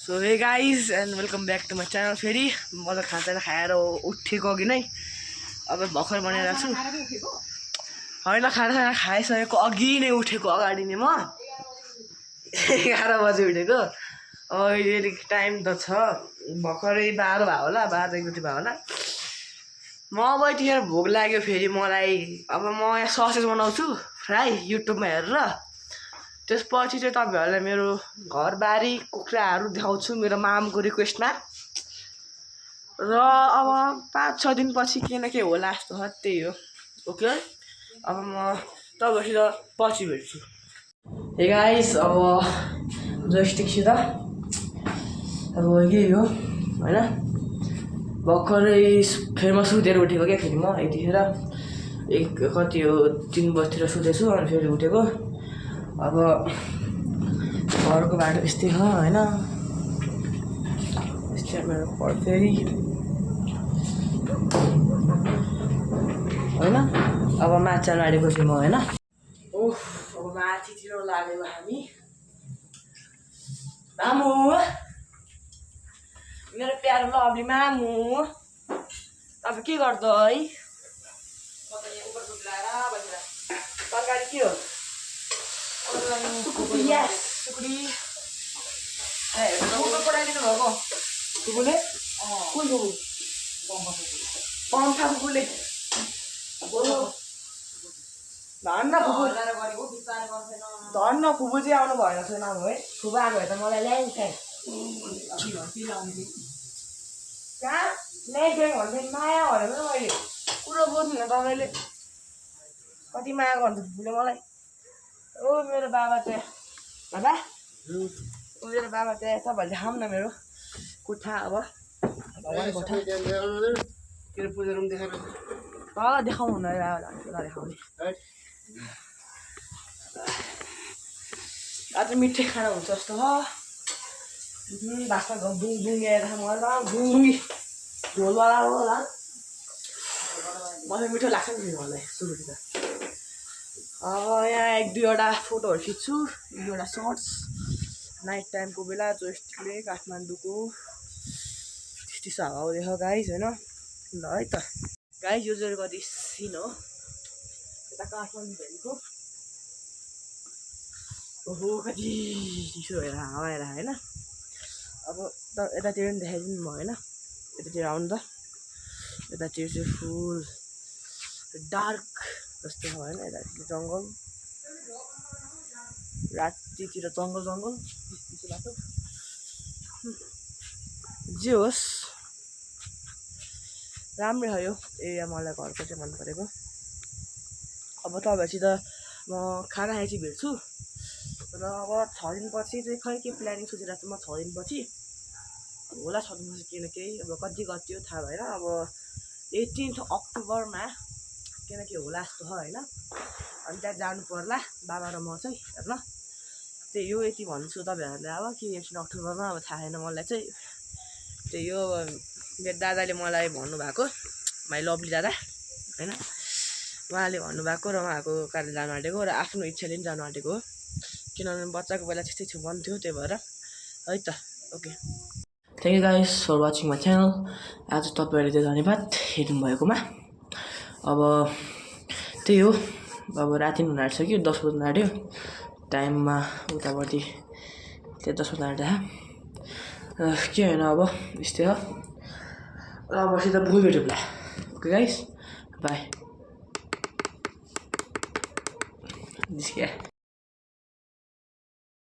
So hey guys and welcome back to my channel. फेरि म त खाना खाएर उठेको अघि नै अब भर्खर बनाइरहेको छु। होइन, खाना खाइसकेको अघि नै उठेको, अगाडि नै म 11 बजी उठेको। अब अहिले टाइम त छ भर्खरै 12 भयो होला, 12 बजी भयो होला। म अब यतिखेर भोक लाग्यो फेरि मलाई। अब म यहाँ ससेज बनाउँछु फ्राई युट्युबमा हेरेर। त्यसपछि चाहिँ तपाईँहरूलाई मेरो घरबारी कुखुराहरू देखाउँछु मेरो मामको रिक्वेस्टमा। र अब 5-6 दिनपछि के न के होला जस्तो छ, त्यही हो। ओके, अब म तपाईँसित पछि भेट्छु। हे गाइस, अब जोइस्टिकसित अब यही हो होइन। भर्खरै फेरि सुतेर उठेको क्या। फेरि म यतिखेर कति हो 3 बजीतिर सुतेछु अनि फेरि उठेको। अब घरको बाटो यस्तै छ होइन। यस्तै मेरो घर फेरि होइन। अब माछा लाडेको छु म होइन। ओफ, अब माथितिर लागेको हामी। मामु, मेरो प्यारो लभली मामु, अब के गर्दै? तरकारी के हो? यस, सुकुडी। कुकुर पठाइदिनु भएको कुकुरले? कुन कुकुर? पम्फा कुकुरले। धन्न कुकुर, धन्न फुपू चाहिँ आउनु भएन छ नाम है। फुपू आएको भए त मलाई ल्याइन्छ। कहाँ ल्याइदिएको भन्दै माया भनेर मैले कुरो बुझ्नु तपाईँले। कति माया गर्छ फुपूले मलाई। ओ मेरो बाबा चाहिँ बाबा, मेरो बाबा चाहिँ तपाईँहरूले देखाउँ न मेरो कोठा। अब भगवान् कोठा पूजा रुम देखाएर देखाउनु हुँदैन देखाउने। आज मिठै खाना हुन्छ जस्तो हो। भाषा बुङ्गेर मलाई बुङ्गी झोलवाला होला। मलाई मिठो लाग्छ नि मलाई सुरु त। यहाँ 1-2वटा फोटोहरू खिच्छु, 1-2वटा सर्ट्स नाइट टाइमको बेला जोइस्टिकले काठमाडौँको त्यस्तै छ हावा देख गाइज होइन। ल है त गाइज, यो चाहिँ कति सिन हो यता काठमाडौँ भेलीको। ओहो कति चिसो भएर हावा आएर होइन। अब त यतातिर पनि देखाइदिनु म होइन। यतातिर आउनु त, यतातिर चाहिँ फुल डार्क जस्तो छ होइन। यतातिर जङ्गल, रातितिर जङ्गल चिसो बाटो जे होस् राम्रै हो यो एरिया। मलाई घरको चाहिँ मन परेको। अब तपाईँहरूसित म खाना खाएपछि भेट्छु। र अब 6 दिनपछि चाहिँ खै के प्लानिङ सोचिरहेको छु म। 6 दिनपछि होला, 6 दिनपछि केही न केही। अब कति हो थाहा भएन। अब 18 अक्टोबरमा के न के होला जस्तो छ होइन। अनि त्यहाँ जानु पर्ला बाबा र म चाहिँ हेर्न। त्यही हो, यति भन्छु तपाईँहरूलाई। अब के 18 अक्टोबरमा अब थाहा छैन मलाई चाहिँ। त्यही हो, मेरो दादाले मलाई भन्नुभएको, माई लभली दादा होइन। उहाँले भन्नुभएको र उहाँको कारण जानु आँटेको र आफ्नो इच्छाले पनि जानु आँटेको हो। किनभने बच्चाको बेला त्यस्तै छु भन्थ्यो, त्यही भएर है त। Okay, thank you guys for watching my channel. आज तपाईँहरूले चाहिँ धन्यवाद हेर्नु भएकोमा। अब त्यही हो, अब राति पनि हुन आँटिसक्यो, 10 बज्नु आँट्यो। टाइममा उतापट्टि त्यहाँ 10 बज्नु आँट्यो के होइन। अब यस्तै हो। र अब सिधा भोलि भेटौँ ल। Okay guys, by.